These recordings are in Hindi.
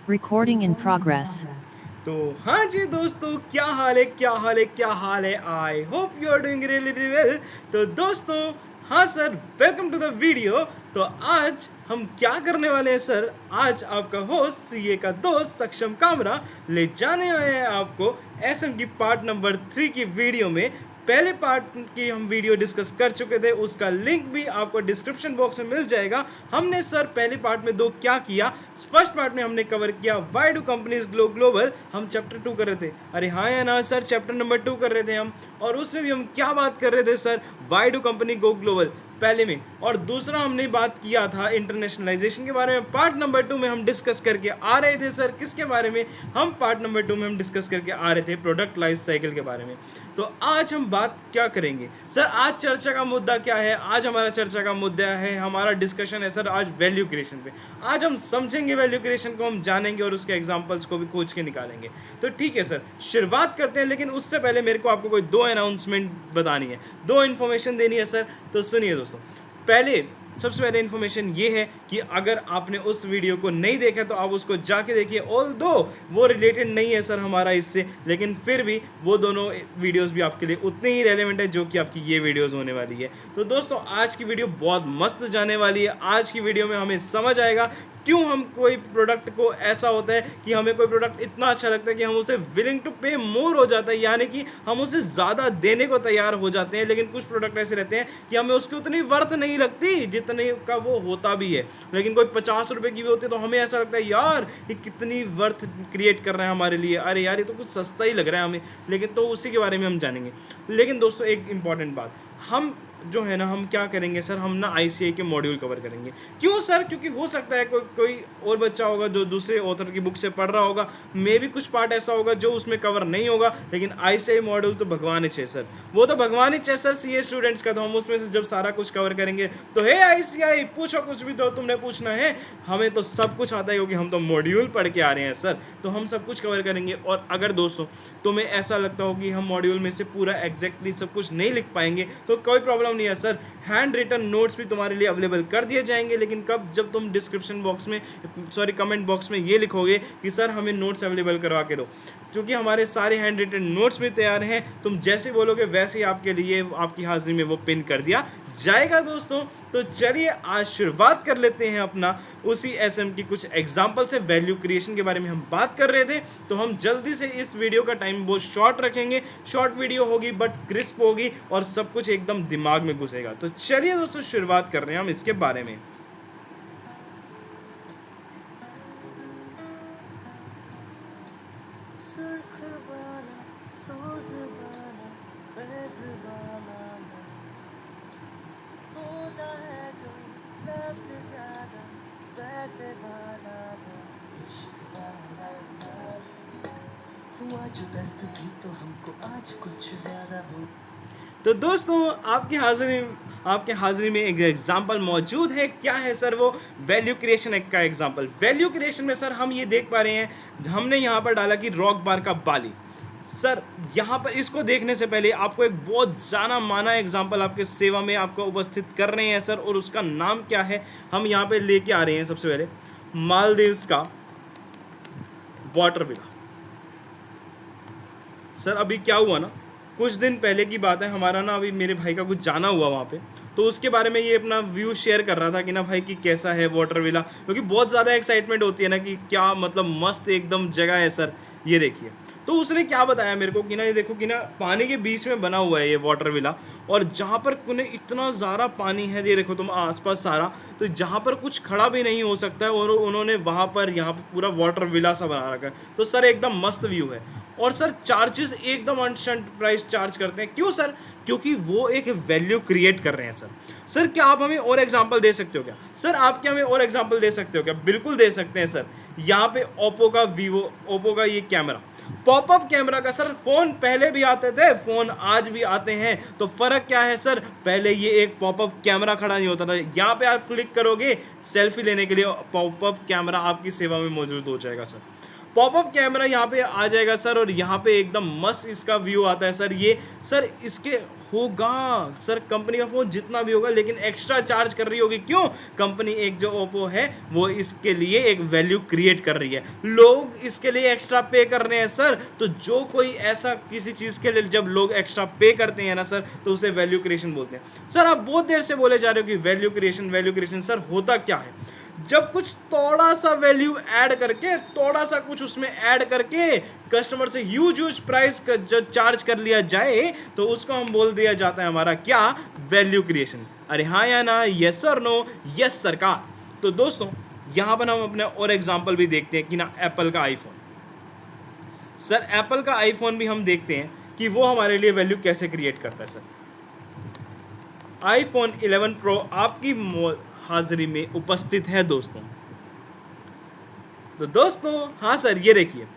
Recording in progress. तो हाँ जी दोस्तों, क्या हाल है क्या हाल है क्या हाल है। I hope you are doing really well. तो दोस्तों, हाँ sir, welcome to the video. तो आज हम क्या करने वाले हैं सर, आज आपका होस्ट सीए का दोस्त सक्षम कामरा ले जाने आए हैं आपको एसएम की पार्ट नंबर 3 की वीडियो में। पहले पार्ट की हम वीडियो डिस्कस कर चुके थे, उसका लिंक भी आपको डिस्क्रिप्शन बॉक्स में मिल जाएगा। हमने सर पहले पार्ट में दो क्या किया, फर्स्ट पार्ट में हमने कवर किया why do companies glo global, हम चैप्टर 2 कर रहे थे। अरे हाँ या ना सर, चैप्टर नंबर 2 कर रहे थे हम, और उसमें भी हम क्या बात कर रहे थे sir, why do company go global पहले में, और दूसरा हमने बात किया था इंटरनेशनलाइजेशन के बारे में। पार्ट नंबर 2 में हम डिस्कस करके आ रहे थे सर किसके बारे में, हम पार्ट नंबर 2 में हम डिस्कस करके आ रहे थे प्रोडक्ट लाइफ साइकिल के बारे में। तो आज हम बात क्या करेंगे सर, आज चर्चा का मुद्दा क्या है, आज हमारा चर्चा का मुद्दा है, हमारा डिस्कशन है सर आज वैल्यू क्रिएशन पे। आज हम समझेंगे वैल्यू क्रिएशन को, हम जानेंगे और उसके एग्जांपल्स को भी खोज के निकालेंगे। तो ठीक है सर, शुरुआत करते हैं, लेकिन उससे पहले मेरे को आपको कोई दो अनाउंसमेंट बतानी है, दो इन्फॉर्मेशन देनी है सर। तो सुनिए दोस्तों, पहले सबसे पहले इन्फॉर्मेशन ये है कि अगर आपने उस वीडियो को नहीं देखा तो आप उसको जाके देखिए। ऑल दो वो रिलेटेड नहीं है सर हमारा इससे, लेकिन फिर भी वो दोनों वीडियोस भी आपके लिए उतने ही रेलेवेंट है जो कि आपकी ये वीडियोस होने वाली है। तो दोस्तों, आज की वीडियो बहुत मस्त जाने वाली है। आज की वीडियो में हमें समझ आएगा क्यों हम कोई प्रोडक्ट को, ऐसा होता है कि हमें कोई प्रोडक्ट इतना अच्छा लगता है कि हम उसे विलिंग टू पे मोर हो जाता है, यानी कि हम उसे ज़्यादा देने को तैयार हो जाते हैं। लेकिन कुछ प्रोडक्ट ऐसे रहते हैं कि हमें उसकी उतनी वर्थ नहीं लगती जितने का वो होता भी है। लेकिन कोई 50 रुपये की भी होती है तो हमें ऐसा लगता है यार ये कितनी वर्थ क्रिएट कर रहे हैं हमारे लिए, अरे यार ये तो कुछ सस्ता ही लग रहा है हमें। लेकिन तो उसी के बारे में हम जानेंगे। लेकिन दोस्तों, एक इंपॉर्टेंट बात, हम जो है ना, हम क्या करेंगे सर, हम ना आईसीआई के मॉड्यूल कवर करेंगे। क्यों सर? क्योंकि हो सकता है कोई और बच्चा होगा जो दूसरे ऑथर की बुक से पढ़ रहा होगा, मे भी कुछ पार्ट ऐसा होगा जो उसमें कवर नहीं होगा। लेकिन आईसीआई मॉड्यूल तो भगवान ही है सर, वो तो भगवान ही है सर सीए स्टूडेंट्स का। तो हम उसमें से जब सारा कुछ कवर करेंगे तो हे आईसीआई, पूछो कुछ भी तो तुमने पूछना है, हमें तो सब कुछ आता है क्योंकि हम तो मॉड्यूल पढ़ के आ रहे हैं सर। तो हम सब कुछ कवर करेंगे। और अगर दोस्तों तुम्हें ऐसा लगता हो कि हम मॉड्यूल में से पूरा एग्जैक्टली सब कुछ नहीं लिख पाएंगे तो कोई प्रॉब्लम नहीं है सर, हैंड रिटन नोट्स भी तुम्हारे लिए अवेलेबल कर दिए जाएंगे। लेकिन कब? जब तुम डिस्क्रिप्शन बॉक्स में, सॉरी कमेंट बॉक्स में ये लिखोगे कि सर हमें नोट्स अवेलेबल करवा के दो, क्योंकि हमारे सारे हैंड रिटन नोट्स भी तैयार हैं। तुम जैसे बोलोगे वैसे ही आपके लिए आपकी हाजिरी में वो पिन कर दिया जाएगा दोस्तों। तो चलिए आज शुरुआत कर लेते हैं अपना उसी एसएम की कुछ एग्जाम्पल से। वैल्यू क्रिएशन के बारे में हम बात कर रहे थे, तो हम जल्दी से इस वीडियो का टाइम बहुत शॉर्ट रखेंगे। शॉर्ट वीडियो होगी बट क्रिस्प होगी और सब कुछ एकदम दिमाग में घुसेगा। तो चलिए दोस्तों, शुरुआत कर रहे हैं हम इसके बारे में। तो दोस्तों, आपके हाजिरी में एक एग्जाम्पल मौजूद है। क्या है सर वो? वैल्यू क्रिएशन का एग्जाम्पल। वैल्यू क्रिएशन में सर हम ये देख पा रहे हैं, हमने यहाँ पर डाला कि रॉक बार का बाली। सर यहाँ पर इसको देखने से पहले आपको एक बहुत जाना माना एग्जाम्पल आपके सेवा में आपको उपस्थित कर रहे हैं सर, और उसका नाम क्या है हम यहाँ पे लेके आ रहे हैं। सबसे पहले मालदीव्स का वाटर विला। सर अभी क्या हुआ ना, कुछ दिन पहले की बात है, हमारा ना अभी मेरे भाई का कुछ जाना हुआ वहाँ पे, तो उसके बारे में ये अपना व्यू शेयर कर रहा था कि ना भाई कि कैसा है वाटर विला, क्योंकि बहुत ज़्यादा एक्साइटमेंट होती है ना कि क्या मतलब मस्त एकदम जगह है सर, ये देखिए। तो उसने क्या बताया मेरे को कि ना ये देखो कि ना पानी के बीच में बना हुआ है ये वाटर विला, और जहाँ पर उन्हें इतना ज़्यादा पानी है, ये देखो तुम आसपास सारा, तो जहाँ पर कुछ खड़ा भी नहीं हो सकता है, और उन्होंने वहाँ पर यहाँ पर पूरा वाटर विला सा बना रखा है। तो सर एकदम मस्त व्यू है। और सर चार्जेस एकदम अनशंट प्राइस चार्ज करते हैं। क्यों सर? क्योंकि वो एक वैल्यू क्रिएट कर रहे हैं सर। सर क्या आप हमें और एग्जांपल दे सकते हो क्या? सर आप क्या हमें और एग्जांपल दे सकते हो क्या? बिल्कुल दे सकते हैं सर। यहाँ पे ओप्पो का ये कैमरा, पॉपअप कैमरा का सर, फ़ोन पहले भी आते थे, फ़ोन आज भी आते हैं। तो फ़र्क क्या है सर? पहले ये एक पॉपअप कैमरा खड़ा नहीं होता था, यहाँ पे आप क्लिक करोगे सेल्फी लेने के लिए पॉपअप कैमरा आपकी सेवा में मौजूद हो जाएगा सर। पॉपअप कैमरा यहाँ पे आ जाएगा सर, और यहाँ पे एकदम मस्त इसका व्यू आता है सर। ये सर इसके होगा सर कंपनी का फ़ोन जितना भी होगा, लेकिन एक्स्ट्रा चार्ज कर रही होगी। क्यों? कंपनी एक जो ओप्पो है वो इसके लिए एक वैल्यू क्रिएट कर रही है, लोग इसके लिए एक्स्ट्रा पे कर रहे हैं सर। तो जो कोई ऐसा किसी चीज़ के लिए जब लोग एक्स्ट्रा पे करते हैं ना सर, तो उसे वैल्यू क्रिएशन बोलते हैं। सर आप बहुत देर से बोले जा रहे हो कि वैल्यू क्रिएशन। सर होता क्या है? जब कुछ थोड़ा सा वैल्यू ऐड करके, थोड़ा सा कुछ उसमें ऐड करके कस्टमर से ह्यूज प्राइस का जो चार्ज कर लिया जाए, तो उसको हम बोल दिया जाता है हमारा क्या? Value creation. अरे हाँ या ना? यस और नो? यस सरकार। तो दोस्तों यहाँ पर हम अपने और एग्जांपल भी देखते हैं कि ना एप्पल का आईफोन। सर एप्पल का आईफोन भी हम देखते हैं कि वो हमारे लिए वैल्यू कैसे क्रिएट करता है। सर आईफोन 11 प्रो आपकी हाजिरी में उपस्थित है दोस्तों। तो दोस्तों हाँ सर, ये देखिए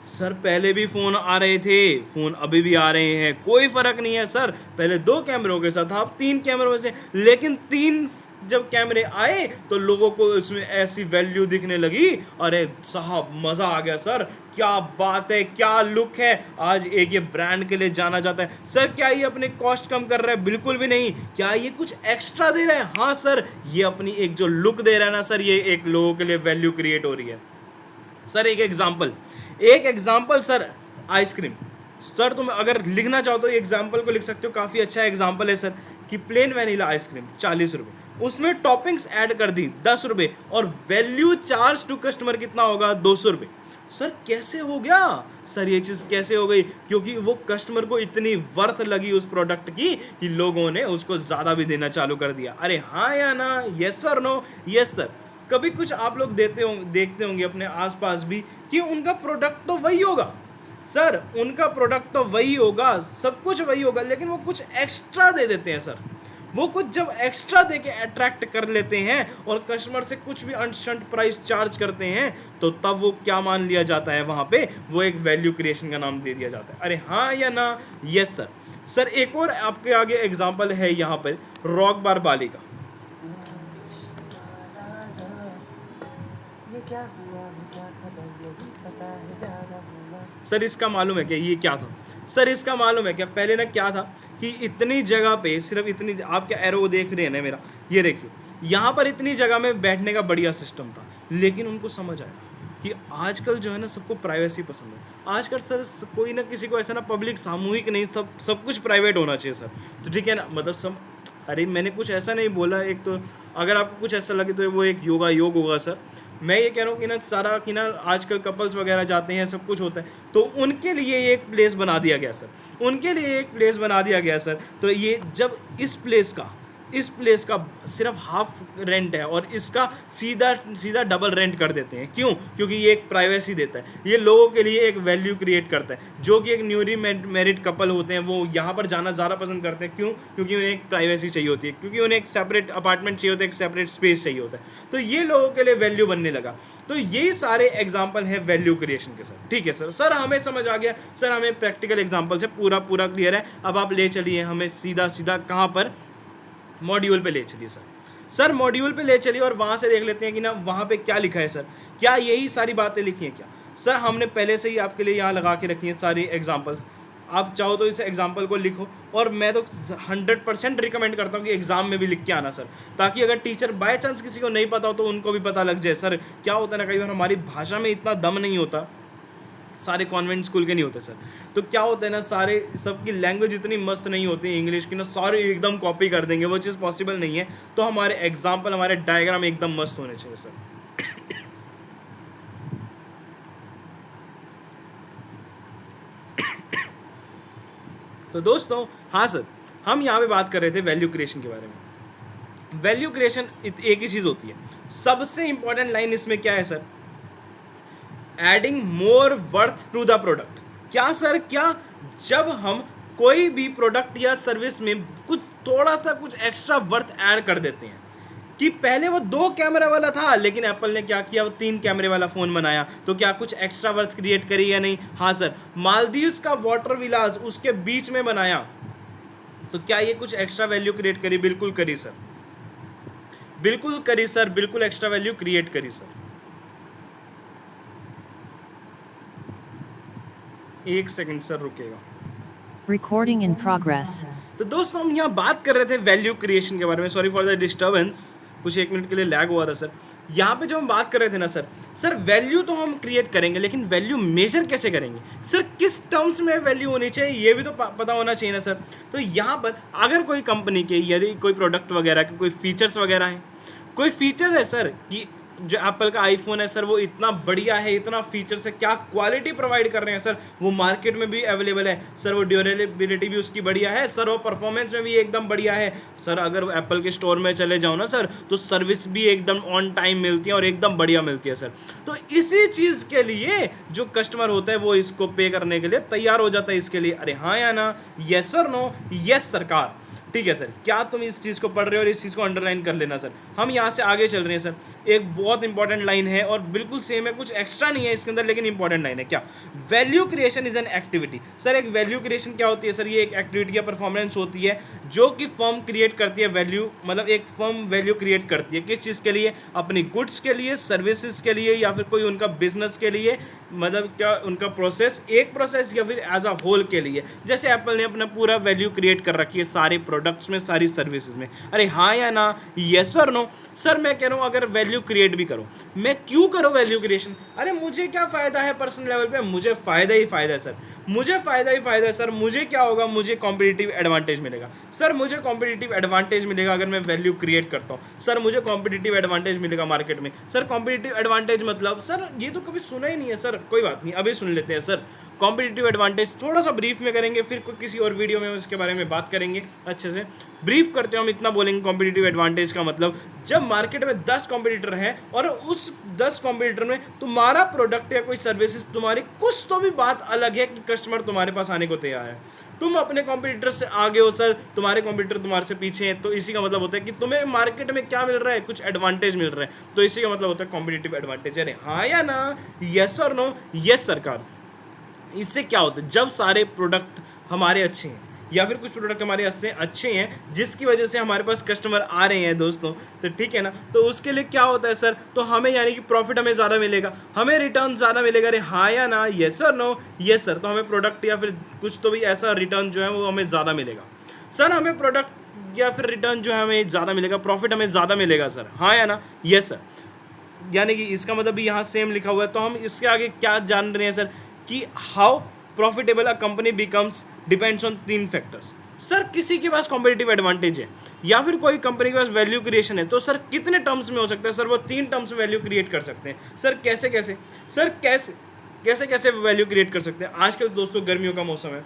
सर, पहले भी फ़ोन आ रहे थे, फ़ोन अभी भी आ रहे हैं, कोई फ़र्क नहीं है सर। पहले 2 कैमरों के साथ, अब 3 कैमरों से, लेकिन 3 जब कैमरे आए तो लोगों को इसमें ऐसी वैल्यू दिखने लगी, अरे साहब मज़ा आ गया सर, क्या बात है, क्या लुक है। आज एक ये ब्रांड के लिए जाना जाता है। सर क्या ये अपने कॉस्ट कम कर रहा है? बिल्कुल भी नहीं। क्या ये कुछ एक्स्ट्रा दे रहा है? हाँ सर, ये अपनी एक जो लुक दे रहा है ना सर, ये एक लोगों के लिए वैल्यू क्रिएट हो रही है। सर एक एग्जाम्पल सर, आइसक्रीम। सर तुम अगर लिखना चाहो तो एग्जाम्पल को लिख सकते हो, काफ़ी अच्छा एग्जाम्पल है सर, कि प्लेन वैनिला आइसक्रीम 40 रुपये, उसमें टॉपिंग्स ऐड कर दी 10 रुपये, और वैल्यू चार्ज टू कस्टमर कितना होगा? 200 रुपये। सर कैसे हो गया? सर ये चीज़ कैसे हो गई? क्योंकि वो कस्टमर को इतनी वर्थ लगी उस प्रोडक्ट की कि लोगों ने उसको ज़्यादा भी देना चालू कर दिया। अरे हाँ या ना? Yes sir, no? Yes sir. कभी कुछ आप लोग देखते होंगे अपने आसपास भी कि उनका प्रोडक्ट तो वही होगा सर, उनका प्रोडक्ट तो वही होगा, सब कुछ वही होगा, लेकिन वो कुछ एक्स्ट्रा दे देते हैं सर। वो कुछ जब एक्स्ट्रा दे के अट्रैक्ट कर लेते हैं और कस्टमर से कुछ भी अनशंट प्राइस चार्ज करते हैं, तो तब वो क्या मान लिया जाता है? वहाँ पे वो एक वैल्यू क्रिएशन का नाम दे दिया जाता है। अरे हाँ या ना? Yes sir. सर एक और आपके आगे एग्जाम्पल है यहाँ पर, रॉक बार बाली का। सर इसका मालूम है क्या ये क्या था? सर इसका मालूम है क्या? पहले ना क्या था कि इतनी जगह पे, सिर्फ इतनी, आप क्या एरो देख रहे हैं ना मेरा, ये देखिए यहाँ पर इतनी जगह में बैठने का बढ़िया सिस्टम था, लेकिन उनको समझ आया कि आजकल जो है ना सबको प्राइवेसी पसंद है। आजकल सर कोई ना किसी को ऐसा ना पब्लिक सामूहिक नहीं, सब कुछ प्राइवेट होना चाहिए सर। तो ठीक है ना, मतलब सब, अरे मैंने कुछ ऐसा नहीं बोला। एक तो अगर आपको कुछ ऐसा लगे तो वो एक योग होगा सर। मैं ये कह रहा हूँ कि ना सारा कि ना आजकल कपल्स वगैरह जाते हैं, सब कुछ होता है, तो उनके लिए एक प्लेस बना दिया गया सर, उनके लिए एक प्लेस बना दिया गया सर। तो ये जब इस प्लेस का सिर्फ हाफ रेंट है और इसका सीधा डबल रेंट कर देते हैं। क्यों? क्योंकि ये एक प्राइवेसी देता है, ये लोगों के लिए एक वैल्यू क्रिएट करता है। जो कि एक न्यूली मैरिड कपल होते हैं वो यहाँ पर जाना ज़्यादा पसंद करते हैं। क्यों? क्योंकि उन्हें एक प्राइवेसी चाहिए होती है, क्योंकि उन्हें एक सेपरेट अपार्टमेंट चाहिए होता है, एक सेपरेट स्पेस चाहिए होता है। तो ये लोगों के लिए वैल्यू बनने लगा। तो यही सारे एग्जाम्पल हैं वैल्यू क्रिएशन के सर। ठीक है सर, सर हमें समझ आ गया सर, हमें प्रैक्टिकल एग्जाम्पल से पूरा क्लियर है। अब आप ले चलिए हमें सीधा कहाँ पर? मॉड्यूल पे ले चलिए सर मॉड्यूल पे ले चलिए, और वहाँ से देख लेते हैं कि ना वहाँ पे क्या लिखा है सर। क्या यही सारी बातें लिखी हैं क्या? सर हमने पहले से ही आपके लिए यहाँ लगा के रखी हैं सारी एग्जांपल्स। आप चाहो तो इस एग्जांपल को लिखो, और मैं तो 100% रिकमेंड करता हूँ कि एग्ज़ाम में भी लिख के आना सर, ताकि अगर टीचर बाय चांस किसी को नहीं पता हो तो उनको भी पता लग जाए। सर क्या होता है ना, कई बार हमारी भाषा में इतना दम नहीं होता, सारे कॉन्वेंट स्कूल के नहीं होते सर। तो क्या होता है ना, सारे सबकी लैंग्वेज इतनी मस्त नहीं होती इंग्लिश की ना, सारे एकदम कॉपी कर देंगे, वो चीज़ पॉसिबल नहीं है। तो हमारे एग्जाम्पल, हमारे डायग्राम एकदम मस्त होने चाहिए सर। तो दोस्तों हाँ सर, हम यहाँ पे बात कर रहे थे वैल्यू क्रिएशन के बारे में। वैल्यू क्रिएशन एक ही चीज़ होती है, सबसे इंपॉर्टेंट लाइन इसमें क्या है sir? Adding more worth to the product. क्या सर? क्या? जब हम कोई भी प्रोडक्ट या सर्विस में कुछ थोड़ा सा कुछ एक्स्ट्रा वर्थ ऐड कर देते हैं, कि पहले वो 2 कैमरा वाला था लेकिन एप्पल ने क्या किया, वो 3 कैमरे वाला फ़ोन बनाया, तो क्या कुछ एक्स्ट्रा वर्थ क्रिएट करी या नहीं? हाँ सर। मालदीव्स का वाटर विलास उसके बीच में बनाया, तो क्या ये कुछ एक्स्ट्रा वैल्यू क्रिएट करी? बिल्कुल करी सर, बिल्कुल करी सर, बिल्कुल एक्स्ट्रा वैल्यू क्रिएट करी सर। एक सेकंड सर रुकेगा। Recording in progress. तो दोस्तों हम यहाँ बात कर रहे थे वैल्यू क्रिएशन के बारे में। सॉरी फॉर द डिस्टर्बेंस, कुछ 1 मिनट के लिए लैग हुआ था सर। यहाँ पे जो हम बात कर रहे थे ना सर वैल्यू तो हम क्रिएट करेंगे, लेकिन वैल्यू मेजर कैसे करेंगे सर? किस टर्म्स में वैल्यू होनी चाहिए ये भी तो पता होना चाहिए ना सर। तो यहाँ पर अगर कोई कंपनी के यदि कोई प्रोडक्ट वगैरह के कोई फीचर्स वगैरह हैं, कोई फीचर है सर कि जो एप्पल का आईफोन है सर वो इतना बढ़िया है, इतना फीचर्स है, क्या क्वालिटी प्रोवाइड कर रहे हैं सर, वो मार्केट में भी अवेलेबल है सर, वो ड्यूरेबिलिटी भी उसकी बढ़िया है सर, वो परफॉर्मेंस में भी एकदम बढ़िया है सर। अगर एप्पल के स्टोर में चले जाओ ना सर तो सर्विस भी एकदम ऑन टाइम मिलती है और एकदम बढ़िया मिलती है सर। तो इसी चीज़ के लिए जो कस्टमर होता है वो इसको पे करने के लिए तैयार हो जाता है इसके लिए। अरे हाँ या ना, यस और नो? यस सरकार। ठीक है सर, क्या तुम इस चीज़ को पढ़ रहे हो और इस चीज़ को अंडरलाइन कर लेना सर। हम यहाँ से आगे चल रहे हैं सर। एक बहुत इंपॉर्टेंट लाइन है और बिल्कुल सेम है, कुछ एक्स्ट्रा नहीं है इसके अंदर, लेकिन इंपॉर्टेंट लाइन है। क्या? Value creation is an activity. Sir एक वैल्यू क्रिएशन क्या होती है सर? ये एक एक्टिविटी या परफॉर्मेंस होती है जो कि फर्म क्रिएट करती है वैल्यू, मतलब एक फर्म वैल्यू क्रिएट करती है किस चीज़ के लिए? अपनी गुड्स के लिए, सर्विसेज के लिए, या फिर कोई उनका बिजनेस के लिए, मतलब क्या उनका प्रोसेस, एक प्रोसेस, या फिर एज अ होल के लिए। जैसे एप्पल ने अपना पूरा वैल्यू क्रिएट कर रखी है सारे प्रोडक्ट्स में, सारी सर्विसेज में। अरे हाँ या ना, यस और नो? सर मैं कह रहा हूँ अगर वैल्यू क्रिएट भी करो, मैं क्यों करूँ वैल्यू क्रिएशन? अरे मुझे क्या फ़ायदा है पर्सनल लेवल पे? मुझे फ़ायदा ही फ़ायदा है सर, मुझे फ़ायदा ही फ़ायदा है सर। मुझे क्या होगा? मुझे कॉम्पिटिटिव एडवांटेज मिलेगा सर, मुझे कॉम्पिटिटिव एडवांटेज मिलेगा अगर मैं वैल्यू क्रिएट करता हूँ सर, मुझे कॉम्पिटिटिव एडवांटेज मिलेगा मार्केट में सर। कॉम्पिटिटिव एडवांटेज मतलब सर ये तो कभी सुना ही नहीं है सर। कोई बात नहीं, अभी सुन लेते हैं सर। कॉम्पिटिटिव एडवांटेज थोड़ा सा ब्रीफ में करेंगे, फिर किसी और वीडियो में इसके बारे में बात करेंगे अच्छे से। ब्रीफ करते हो हम इतना बोलेंगे कॉम्पिटिटिव एडवांटेज का मतलब, जब मार्केट में 10 कॉम्पिटिटर हैं और उस 10 कॉम्पिटिटर में तुम्हारा प्रोडक्ट या कोई सर्विसेज, तुम्हारी कुछ तो भी बात अलग है कि कस्टमर तुम्हारे पास आने को तैयार है। तुम अपने कॉम्पिटिटर से आगे हो सर, तुम्हारे कॉम्पिटिटर तुम्हारे से पीछे हैं, तो इसी का मतलब होता है कि तुम्हें मार्केट में क्या मिल रहा है? कुछ एडवांटेज मिल रहा है, तो इसी का मतलब होता है कॉम्पिटिटिव एडवांटेज। अरे हाँ या ना, यस और नो? यस सरकार। इससे क्या होता है? जब सारे प्रोडक्ट हमारे अच्छे हैं या फिर कुछ प्रोडक्ट हमारे अच्छे हैं जिसकी वजह से हमारे पास कस्टमर आ रहे हैं दोस्तों, तो ठीक है ना, तो उसके लिए क्या होता है सर? तो हमें यानी कि प्रॉफिट हमें ज़्यादा मिलेगा, हमें रिटर्न ज़्यादा मिलेगा। अरे हाँ या ना, यस और नो? Yes sir. तो हमें प्रोडक्ट या फिर कुछ तो भी ऐसा रिटर्न जो है वो हमें ज़्यादा मिलेगा सर। हमें प्रोडक्ट या फिर रिटर्न जो है हमें ज़्यादा मिलेगा, प्रॉफिट हमें ज़्यादा मिलेगा सर। हाँ या ना? Yes sir. यानी कि इसका मतलब भी यहाँ सेम लिखा हुआ है। तो हम इसके आगे क्या जान रहे हैं सर कि how profitable a company becomes depends on 3 factors. Sir किसी के पास कॉम्पिटिटिव एडवांटेज है या फिर कोई कंपनी के पास वैल्यू क्रिएशन है, तो सर कितने टर्म्स में हो सकता है? सर वो 3 टर्म्स में वैल्यू क्रिएट कर सकते हैं सर। कैसे कैसे सर? कैसे कैसे वैल्यू क्रिएट कर सकते हैं? आजकल दोस्तों गर्मियों का मौसम है,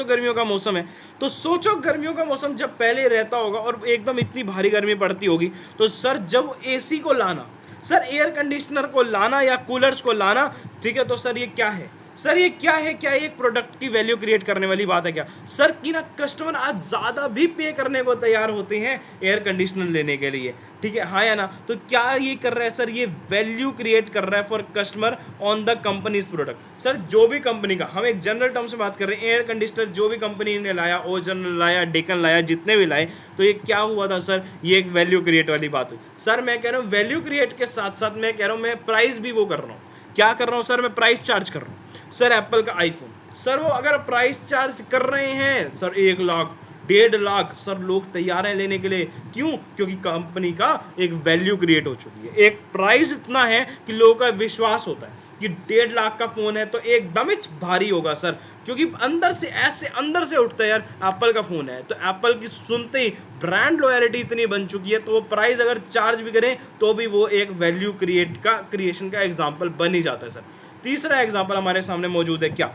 गर्मियों का मौसम है, तो सोचो गर्मियों का मौसम जब पहले रहता होगा और एकदम इतनी भारी गर्मी पड़ती होगी, तो सर जब एसी को लाना, सर एयर कंडीशनर को लाना या कूलर्स को लाना, ठीक है, तो सर ये क्या है? सर ये क्या है? क्या एक प्रोडक्ट की वैल्यू क्रिएट करने वाली बात है क्या सर? कि ना कस्टमर आज ज़्यादा भी पे करने को तैयार होते हैं एयर कंडीशनर लेने के लिए, ठीक है, हाँ या ना? तो क्या ये कर रहा है सर? ये वैल्यू क्रिएट कर रहा है for customer on the companies product. Sir जो भी कंपनी का, हम एक जनरल टर्म से बात कर रहे हैं, एयर कंडीशनर जो भी कंपनी ने लाया, ओजन लाया, डेकन लाया, जितने भी लाए, तो ये क्या हुआ था सर? ये एक वैल्यू क्रिएट वाली बात हुई सर। मैं कह रहा हूँ वैल्यू क्रिएट के साथ साथ मैं कह रहा हूँ मैं प्राइस भी वो कर रहा हूँ। क्या कर रहा हूँ सर? मैं प्राइस चार्ज कर रहा हूँ सर। एप्पल का आईफोन सर, वो अगर प्राइस चार्ज कर रहे हैं सर 1 लाख 1.5 लाख, सर लोग तैयार हैं लेने के लिए। क्यों? क्योंकि कंपनी का एक वैल्यू क्रिएट हो चुकी है, एक प्राइस इतना है कि लोगों का विश्वास होता है कि 1.5 लाख का फ़ोन है तो एकदम ही भारी होगा सर, क्योंकि अंदर से ऐसे अंदर से उठता है यार एप्पल का फ़ोन है, तो एप्पल की सुनते ही ब्रांड लॉयल्टी इतनी बन चुकी है, तो वो प्राइस अगर चार्ज भी करें तो भी वो एक वैल्यू क्रिएशन का एग्जाम्पल बन ही जाता है सर। तीसरा एग्जाम्पल हमारे सामने मौजूद है। क्या?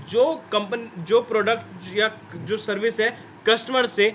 जो प्रोडक्ट या जो सर्विस है कस्टमर से,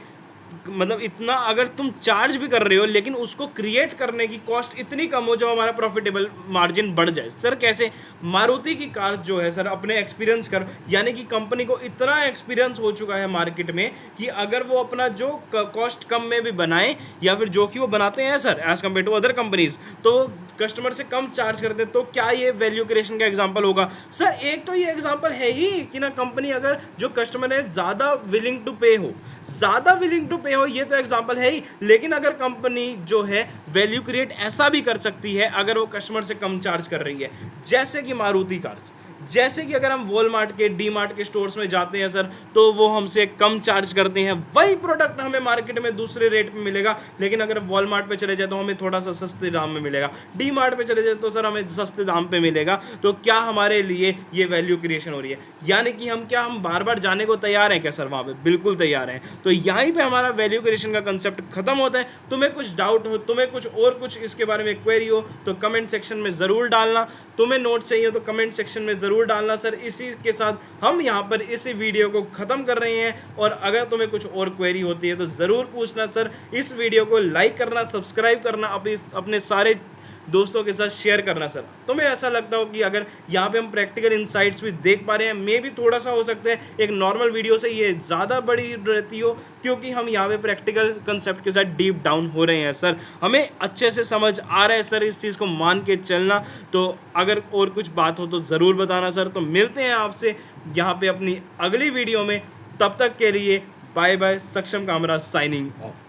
मतलब इतना अगर तुम चार्ज भी कर रहे हो लेकिन उसको क्रिएट करने की कॉस्ट इतनी कम हो जो हमारा प्रॉफिटेबल मार्जिन बढ़ जाए। सर कैसे? मारुति की कार जो है सर, अपने एक्सपीरियंस कर, यानी कि कंपनी को इतना एक्सपीरियंस हो चुका है मार्केट में कि अगर वो अपना जो कॉस्ट कम में भी बनाए या फिर जो कि वो बनाते हैं sir as compare to other companies, तो कस्टमर से कम चार्ज करते हैं, तो क्या ये वैल्यू क्रिएशन का एग्जाम्पल होगा सर? एक तो ये एग्जाम्पल है ही कि ना कंपनी अगर जो कस्टमर है ज़्यादा विलिंग टू पे हो, ये तो एग्जांपल है ही, लेकिन अगर कंपनी जो है वैल्यू क्रिएट ऐसा भी कर सकती है अगर वो कस्टमर से कम चार्ज कर रही है, जैसे कि मारुति कार्स। जैसे कि अगर हम वॉलमार्ट के, डी मार्ट के स्टोर्स में जाते हैं सर, तो वो हमसे कम चार्ज करते हैं, वही प्रोडक्ट हमें मार्केट में दूसरे रेट पे मिलेगा। लेकिन अगर वॉलमार्ट पे चले जाए तो हमें थोड़ा सा सस्ते दाम में मिलेगा, डी मार्ट पे चले जाए तो सर हमें सस्ते दाम पे मिलेगा। तो क्या हमारे लिए ये वैल्यू क्रिएशन हो रही है? यानी कि हम बार बार जाने को तैयार हैं क्या सर वहाँ पे? बिल्कुल तैयार हैं। तो यहीं पे हमारा वैल्यू क्रिएशन का कंसेप्ट खत्म होता है। तुम्हें कुछ डाउट हो, तुम्हें कुछ इसके बारे में क्वेरी हो तो कमेंट सेक्शन में ज़रूर डालना। तुम्हें नोट चाहिए तो कमेंट सेक्शन में ज़रूर डालना सर। इसी के साथ हम यहाँ पर इसी वीडियो को ख़त्म कर रहे हैं, और अगर तुम्हें कुछ और क्वेरी होती है तो ज़रूर पूछना सर। इस वीडियो को लाइक करना, सब्सक्राइब करना, अपने सारे दोस्तों के साथ शेयर करना सर। तुम्हें ऐसा लगता हो कि अगर यहाँ पे हम प्रैक्टिकल इनसाइट्स भी देख पा रहे हैं, मे भी थोड़ा सा हो सकता है एक नॉर्मल वीडियो से ये ज़्यादा बड़ी रहती हो, क्योंकि हम यहाँ पे प्रैक्टिकल कंसेप्ट के साथ डीप डाउन हो रहे हैं सर। हमें अच्छे से समझ आ रहा है सर, इस चीज़ को मान के चलना। तो अगर और कुछ बात हो तो ज़रूर बताना सर। तो मिलते हैं आपसे यहाँ पे अपनी अगली वीडियो में। तब तक के लिए बाय बाय। सक्षम कामरा साइनिंग ऑफ।